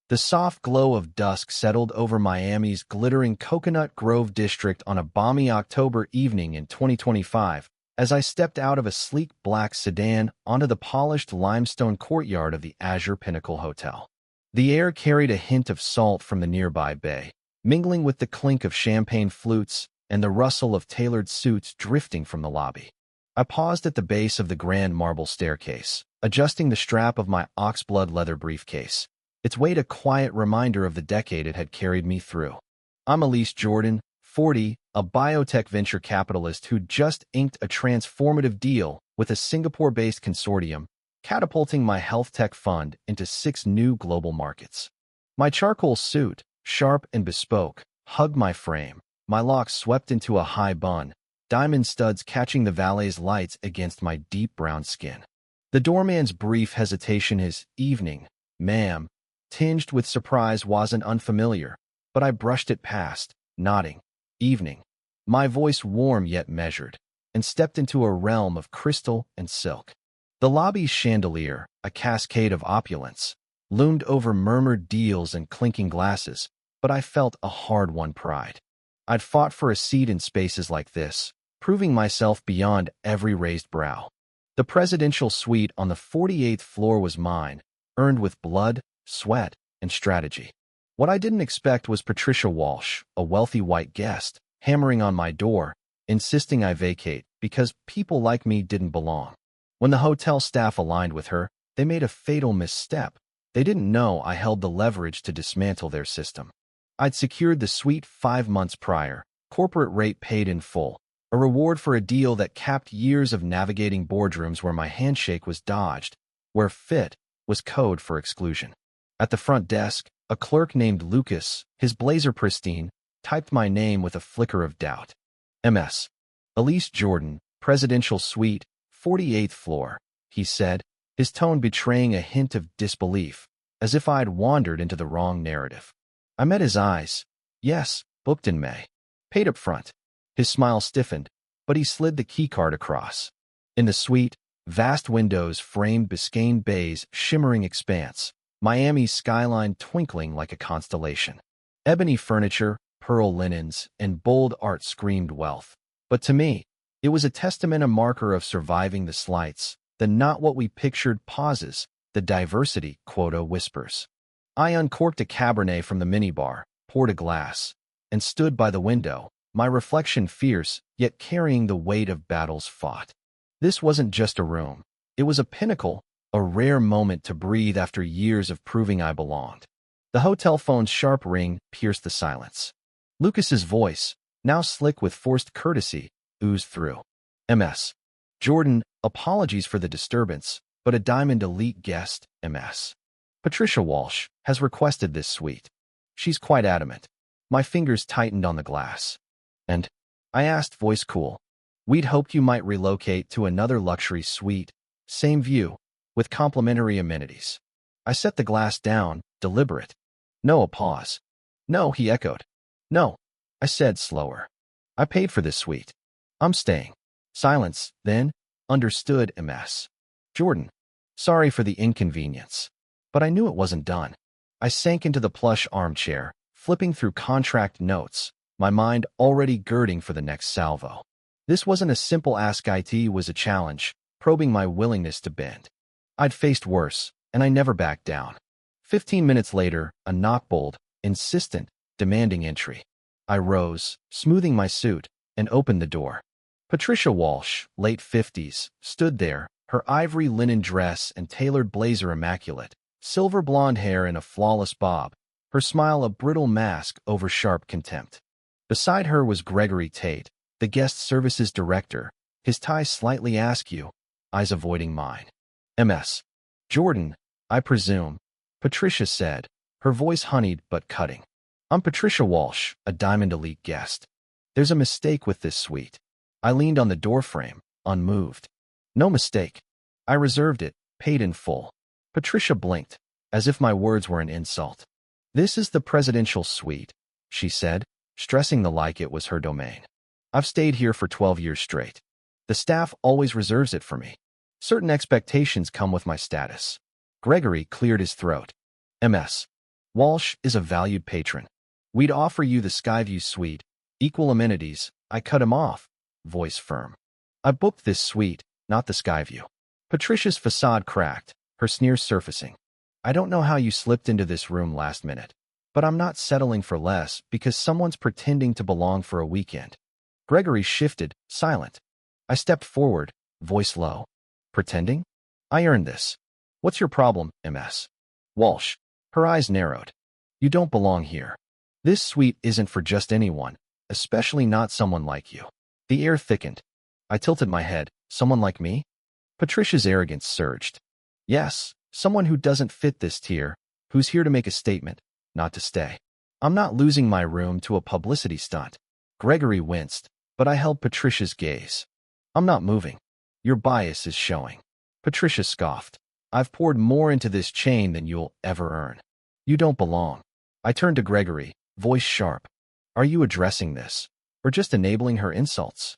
The soft glow of dusk settled over Miami's glittering Coconut Grove district on a balmy October evening in 2025 as I stepped out of a sleek black sedan onto the polished limestone courtyard of the Azure Pinnacle Hotel. The air carried a hint of salt from the nearby bay, mingling with the clink of champagne flutes and the rustle of tailored suits drifting from the lobby. I paused at the base of the grand marble staircase, adjusting the strap of my oxblood leather briefcase, its weight a quiet reminder of the decade it had carried me through. I'm Elise Jordan, 40, a biotech venture capitalist who just inked a transformative deal with a Singapore-based consortium, catapulting my health tech fund into 6 new global markets. My charcoal suit, sharp and bespoke, hugged my frame, my locks swept into a high bun, diamond studs catching the valet's lights against my deep brown skin. The doorman's brief hesitation, his "Evening, ma'am," tinged with surprise, wasn't unfamiliar, but I brushed it past, nodding. "Evening," my voice warm yet measured, and stepped into a realm of crystal and silk. The lobby's chandelier, a cascade of opulence, loomed over murmured deals and clinking glasses, but I felt a hard-won pride. I'd fought for a seat in spaces like this, proving myself beyond every raised brow. The presidential suite on the 48th floor was mine, earned with blood, sweat, and strategy. What I didn't expect was Patricia Walsh, a wealthy white guest, hammering on my door, insisting I vacate because people like me didn't belong. When the hotel staff aligned with her, they made a fatal misstep. They didn't know I held the leverage to dismantle their system. I'd secured the suite 5 months prior, corporate rate paid in full, a reward for a deal that capped years of navigating boardrooms where my handshake was dodged, where fit was code for exclusion. At the front desk, a clerk named Lucas, his blazer pristine, typed my name with a flicker of doubt. "MS. Elise Jordan, Presidential Suite, 48th floor," he said, his tone betraying a hint of disbelief, as if I'd wandered into the wrong narrative. I met his eyes. "Yes, booked in May. Paid up front." His smile stiffened, but he slid the keycard across. In the suite, vast windows framed Biscayne Bay's shimmering expanse, Miami's skyline twinkling like a constellation. Ebony furniture, pearl linens, and bold art screamed wealth. But to me, it was a testament, a marker of surviving the slights, the not what we pictured pauses, the diversity quota whispers. I uncorked a Cabernet from the minibar, poured a glass, and stood by the window, my reflection fierce, yet carrying the weight of battles fought. This wasn't just a room. It was a pinnacle, a rare moment to breathe after years of proving I belonged. The hotel phone's sharp ring pierced the silence. Lucas's voice, now slick with forced courtesy, oozed through. "MS. Jordan, apologies for the disturbance, but a Diamond Elite guest, MS. Patricia Walsh, has requested this suite. She's quite adamant." My fingers tightened on the glass. "And?" I asked, voice cool. "We'd hoped you might relocate to another luxury suite, same view, with complimentary amenities." I set the glass down, deliberate. "No," a pause. "No," he echoed. "No," I said, slower. "I paid for this suite. I'm staying." Silence, then, "Understood, MS. Jordan. Sorry for the inconvenience." But I knew it wasn't done. I sank into the plush armchair, flipping through contract notes, my mind already girding for the next salvo. This wasn't a simple ask, it was a challenge, probing my willingness to bend. I'd faced worse, and I never backed down. 15 minutes later, a knock, bold, insistent, demanding entry. I rose, smoothing my suit, and opened the door. Patricia Walsh, late 50s, stood there, her ivory linen dress and tailored blazer immaculate, silver blonde hair in a flawless bob, her smile a brittle mask over sharp contempt. Beside her was Gregory Tate, the guest services director, his tie slightly askew, eyes avoiding mine. "MS. Jordan, I presume," Patricia said, her voice honeyed but cutting. "I'm Patricia Walsh, a Diamond Elite guest. There's a mistake with this suite." I leaned on the doorframe, unmoved. "No mistake. I reserved it, paid in full." Patricia blinked, as if my words were an insult. "This is the presidential suite," she said, stressing the like it was her domain. "I've stayed here for 12 years straight. The staff always reserves it for me. Certain expectations come with my status." Gregory cleared his throat. "MS. Walsh is a valued patron. We'd offer you the Skyview suite, equal amenities. I cut him off, voice firm. I booked this suite, not the Skyview. Patricia's facade cracked, her sneers surfacing. I don't know how you slipped into this room last minute, but I'm not settling for less because someone's pretending to belong for a weekend. Gregory shifted, silent. I stepped forward, voice low. Pretending? I earned this. What's your problem, MS? Walsh. Her eyes narrowed. You don't belong here. This suite isn't for just anyone, especially not someone like you. The air thickened. I tilted my head. Someone like me? Patricia's arrogance surged. Yes, someone who doesn't fit this tier, who's here to make a statement, not to stay. I'm not losing my room to a publicity stunt. Gregory winced, but I held Patricia's gaze. I'm not moving. Your bias is showing. Patricia scoffed. I've poured more into this chain than you'll ever earn. You don't belong. I turned to Gregory, voice sharp. Are you addressing this, or just enabling her insults?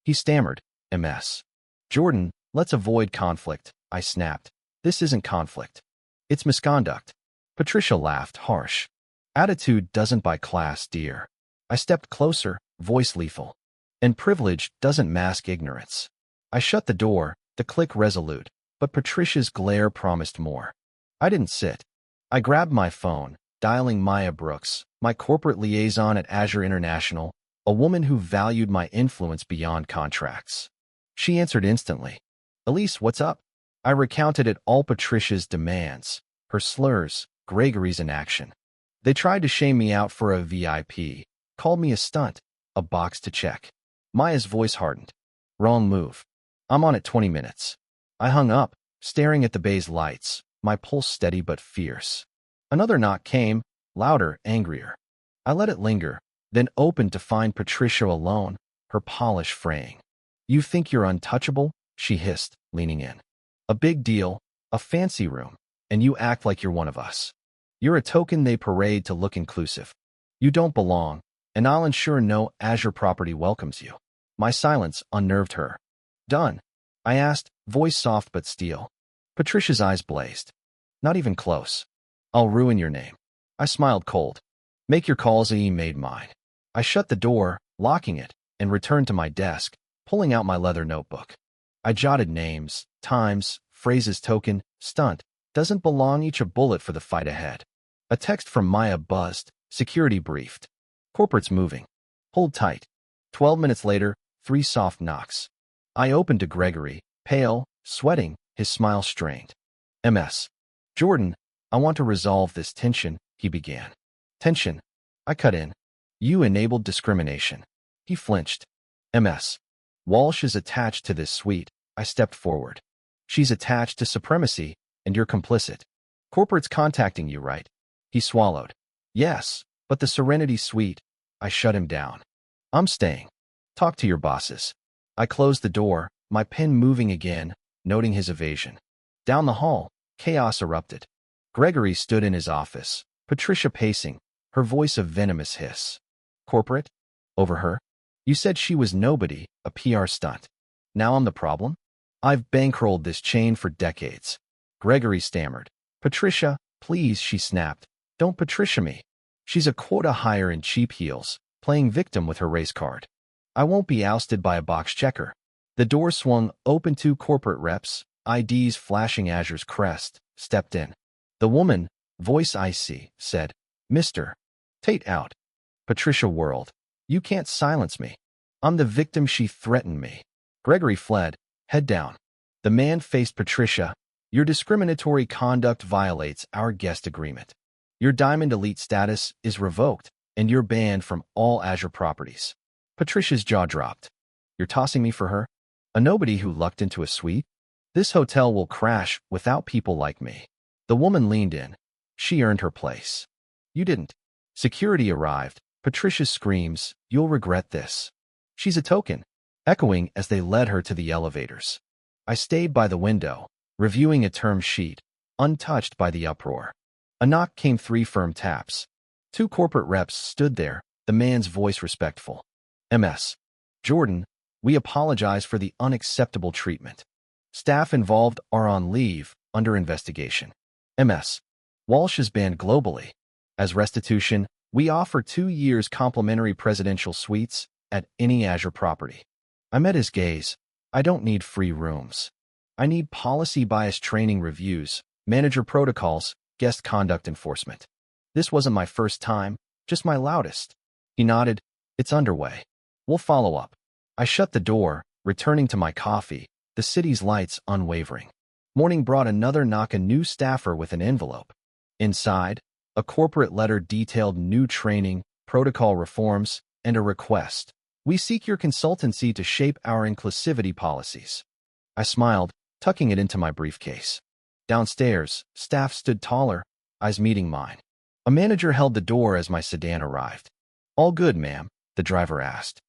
He stammered, MS. Jordan, let's avoid conflict, I snapped. This isn't conflict. It's misconduct. Patricia laughed, harsh. Attitude doesn't buy class, dear. I stepped closer, voice lethal. And privilege doesn't mask ignorance. I shut the door, the click resolute, but Patricia's glare promised more. I didn't sit. I grabbed my phone, dialing Maya Brooks, my corporate liaison at Azure International, a woman who valued my influence beyond contracts. She answered instantly. Elise, what's up? I recounted it all. Patricia's demands, her slurs, Gregory's inaction. They tried to shame me out for a VIP, called me a stunt, a box to check. Maya's voice hardened. Wrong move. I'm on it 20 minutes. I hung up, staring at the bay's lights, my pulse steady but fierce. Another knock came, louder, angrier. I let it linger, then opened to find Patricia alone, her polish fraying. You think you're untouchable? She hissed, leaning in. A big deal, a fancy room, and you act like you're one of us. You're a token they parade to look inclusive. You don't belong, and I'll ensure no Azure property welcomes you. My silence unnerved her. Done? I asked, voice soft but steel. Patricia's eyes blazed. Not even close. I'll ruin your name. I smiled cold. Make your calls. I made mine. I shut the door, locking it, and returned to my desk, pulling out my leather notebook. I jotted names, times, phrases. Token, stunt, doesn't belong. Each a bullet for the fight ahead. A text from Maya buzzed. Security briefed. Corporate's moving. Hold tight. 12 minutes later, 3 soft knocks. I opened to Gregory, pale, sweating, his smile strained. MS. Jordan, I want to resolve this tension, he began. Tension. I cut in. You enabled discrimination. He flinched. MS. Walsh is attached to this suite. I stepped forward. She's attached to supremacy, and you're complicit. Corporate's contacting you, right? He swallowed. Yes, but the Serenity Suite. I shut him down. I'm staying. Talk to your bosses. I closed the door, my pen moving again, noting his evasion. Down the hall, chaos erupted. Gregory stood in his office, Patricia pacing, her voice a venomous hiss. Corporate? Over her? You said she was nobody, a PR stunt. Now I'm the problem? I've bankrolled this chain for decades. Gregory stammered. Patricia, please, she snapped. Don't Patricia me. She's a quota hire in cheap heels, playing victim with her race card. I won't be ousted by a box checker. The door swung open. 2 corporate reps, IDs flashing Azure's crest, stepped in. The woman, voice icy, said, Mr. Tate out. Patricia whirled. You can't silence me. I'm the victim. She threatened me. Gregory fled, head down. The man faced Patricia. Your discriminatory conduct violates our guest agreement. Your Diamond Elite status is revoked, and you're banned from all Azure properties. Patricia's jaw dropped. You're tossing me for her? A nobody who lucked into a suite? This hotel will crash without people like me. The woman leaned in. She earned her place. You didn't. Security arrived. Patricia's screams, you'll regret this. She's a token, echoing as they led her to the elevators. I stayed by the window, reviewing a term sheet, untouched by the uproar. A knock came. 3 firm taps. 2 corporate reps stood there, the man's voice respectful. MS. Jordan, we apologize for the unacceptable treatment. Staff involved are on leave, under investigation. MS. Walsh is banned globally. As restitution, we offer 2 years complimentary presidential suites at any Azure property. I met his gaze. I don't need free rooms. I need policy-biased training reviews, manager protocols, guest conduct enforcement. This wasn't my first time, just my loudest. He nodded. It's underway. We'll follow up. I shut the door, returning to my coffee, the city's lights unwavering. Morning brought another knock, a new staffer with an envelope. Inside, a corporate letter detailed new training, protocol reforms, and a request. We seek your consultancy to shape our inclusivity policies. I smiled, tucking it into my briefcase. Downstairs, staff stood taller, eyes meeting mine. A manager held the door as my sedan arrived. All good, ma'am, the driver asked.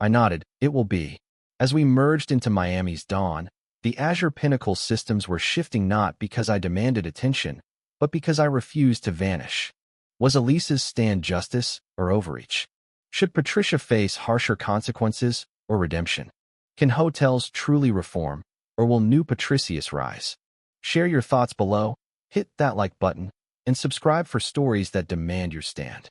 I nodded. It will be. As we merged into Miami's dawn, the Azure Pinnacle systems were shifting, not because I demanded attention, but because I refused to vanish. Was Elisa's stand justice or overreach? Should Patricia face harsher consequences or redemption? Can hotels truly reform, or will new Patricius rise? Share your thoughts below, hit that like button, and subscribe for stories that demand your stand.